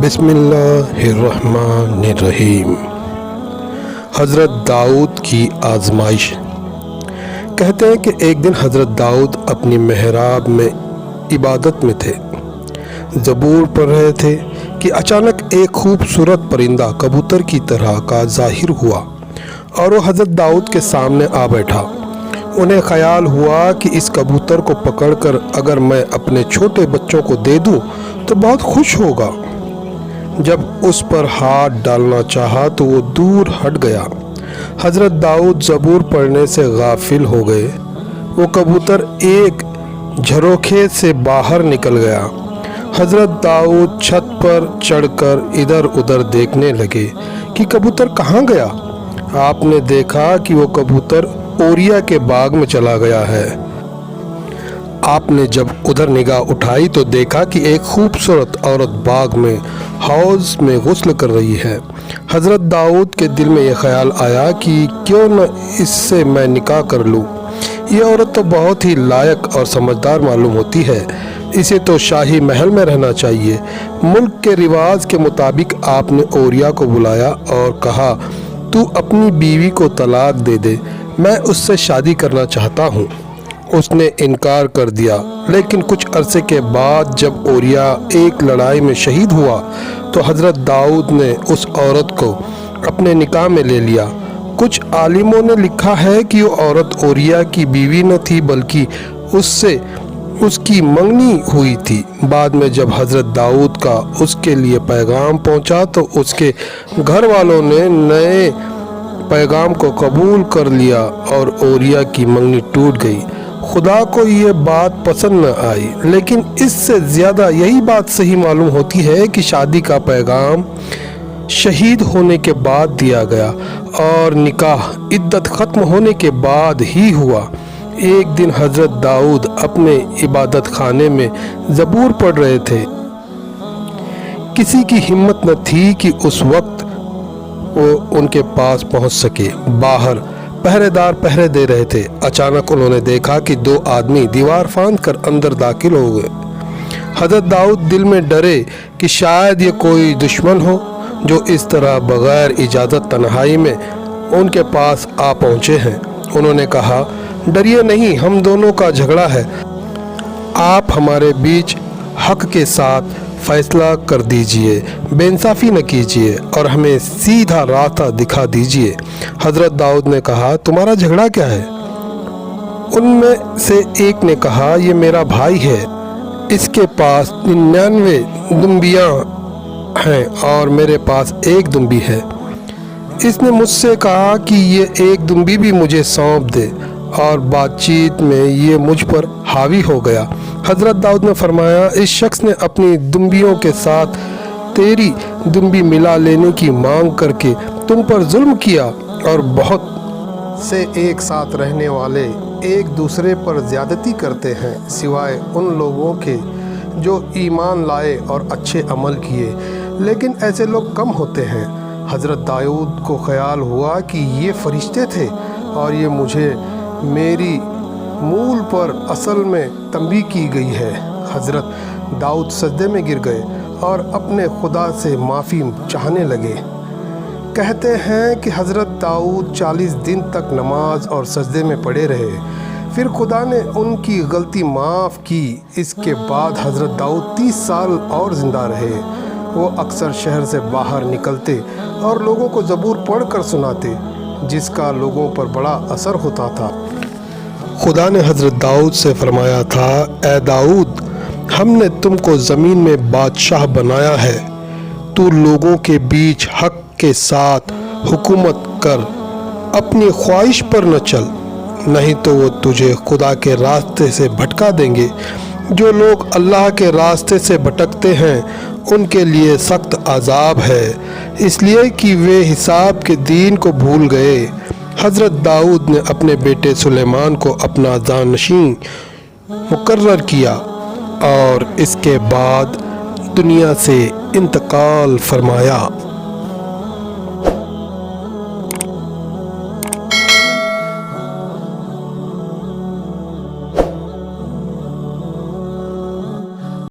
بسم اللہ الرحمن الرحیم۔ حضرت داؤد کی آزمائش۔ کہتے ہیں کہ ایک دن حضرت داؤد اپنی محراب میں عبادت میں تھے، زبور پڑھ رہے تھے کہ اچانک ایک خوبصورت پرندہ کبوتر کی طرح کا ظاہر ہوا اور وہ حضرت داؤد کے سامنے آ بیٹھا۔ انہیں خیال ہوا کہ اس کبوتر کو پکڑ کر اگر میں اپنے چھوٹے بچوں کو دے دوں تو بہت خوش ہوگا۔ جب اس پر ہاتھ ڈالنا چاہا تو وہ دور ہٹ گیا۔ حضرت داؤد زبور پڑھنے سے غافل ہو گئے۔ وہ کبوتر ایک جھروکھے سے باہر نکل گیا۔ حضرت داؤد چھت پر چڑھ کر ادھر ادھر دیکھنے لگے کہ کبوتر کہاں گیا۔ آپ نے دیکھا کہ وہ کبوتر اوریا کے باغ میں چلا گیا ہے۔ آپ نے جب ادھر نگاہ اٹھائی تو دیکھا کہ ایک خوبصورت عورت باغ میں حوض میں غسل کر رہی ہے۔ حضرت داؤد کے دل میں یہ خیال آیا کہ کیوں نہ اس سے میں نکاح کر لوں۔ یہ عورت تو بہت ہی لائق اور سمجھدار معلوم ہوتی ہے، اسے تو شاہی محل میں رہنا چاہیے۔ ملک کے رواج کے مطابق آپ نے اوریا کو بلایا اور کہا، تو اپنی بیوی کو طلاق دے دے، میں اس سے شادی کرنا چاہتا ہوں۔ اس نے انکار کر دیا، لیکن کچھ عرصے کے بعد جب اوریا ایک لڑائی میں شہید ہوا تو حضرت داؤد نے اس عورت کو اپنے نکاح میں لے لیا۔ کچھ عالموں نے لکھا ہے کہ وہ عورت اوریا کی بیوی نہ تھی بلکہ اس سے اس کی منگنی ہوئی تھی۔ بعد میں جب حضرت داؤد کا اس کے لیے پیغام پہنچا تو اس کے گھر والوں نے نئے پیغام کو قبول کر لیا اور اوریا کی منگنی ٹوٹ گئی۔ خدا کو یہ بات پسند نہ آئی، لیکن اس سے زیادہ یہی بات صحیح معلوم ہوتی ہے کہ شادی کا پیغام شہید ہونے کے بعد دیا گیا اور نکاح عدت ختم ہونے کے بعد ہی ہوا۔ ایک دن حضرت داؤد اپنے عبادت خانے میں زبور پڑھ رہے تھے۔ کسی کی ہمت نہ تھی کہ اس وقت وہ ان کے پاس پہنچ سکے۔ باہر پہرے دار پہرے دے رہے تھے۔ اچانک انہوں نے دیکھا کہ دو آدمی دیوار پھاند کر اندر داخل ہو گئے۔ حضرت داؤد دل میں ڈرے کہ شاید یہ کوئی دشمن ہو جو اس طرح بغیر اجازت تنہائی میں ان کے پاس آ پہنچے ہیں۔ انہوں نے کہا، ڈریے نہیں، ہم دونوں کا جھگڑا ہے، آپ ہمارے بیچ حق کے ساتھ فیصلہ کر دیجئے، بے انصافی نہ کیجئے اور ہمیں سیدھا راستہ دکھا دیجئے۔ حضرت داؤد نے کہا، تمہارا جھگڑا کیا ہے؟ ان میں سے ایک نے کہا، یہ میرا بھائی ہے، اس کے پاس 99 دمبیاں ہیں اور میرے پاس ایک دمبی ہے۔ اس نے مجھ سے کہا کہ یہ ایک دمبی بھی مجھے سونپ دے اور بات چیت میں یہ مجھ پر حاوی ہو گیا۔ حضرت داؤد نے فرمایا، اس شخص نے اپنی دمبیوں کے ساتھ تیری دمبی ملا لینے کی مانگ کر کے تم پر ظلم کیا، اور بہت سے ایک ساتھ رہنے والے ایک دوسرے پر زیادتی کرتے ہیں سوائے ان لوگوں کے جو ایمان لائے اور اچھے عمل کیے، لیکن ایسے لوگ کم ہوتے ہیں۔ حضرت داؤد کو خیال ہوا کہ یہ فرشتے تھے اور یہ مجھے میری مول پر اصل میں تنبیہ کی گئی ہے۔ حضرت داؤد سجدے میں گر گئے اور اپنے خدا سے معافی چاہنے لگے۔ کہتے ہیں کہ حضرت داؤد 40 دن تک نماز اور سجدے میں پڑے رہے، پھر خدا نے ان کی غلطی معاف کی۔ اس کے بعد حضرت داؤد 30 سال اور زندہ رہے۔ وہ اکثر شہر سے باہر نکلتے اور لوگوں کو زبور پڑھ کر سناتے، جس کا لوگوں پر بڑا اثر ہوتا تھا۔ خدا نے حضرت داؤد سے فرمایا تھا، اے داؤد، ہم نے تم کو زمین میں بادشاہ بنایا ہے، تو لوگوں کے بیچ حق کے ساتھ حکومت کر، اپنی خواہش پر نہ چل، نہیں تو وہ تجھے خدا کے راستے سے بھٹکا دیں گے۔ جو لوگ اللہ کے راستے سے بھٹکتے ہیں ان کے لیے سخت عذاب ہے، اس لیے کہ وہ حساب کے دین کو بھول گئے۔ حضرت داؤد نے اپنے بیٹے سلیمان کو اپنا جانشین مقرر کیا اور اس کے بعد دنیا سے انتقال فرمایا۔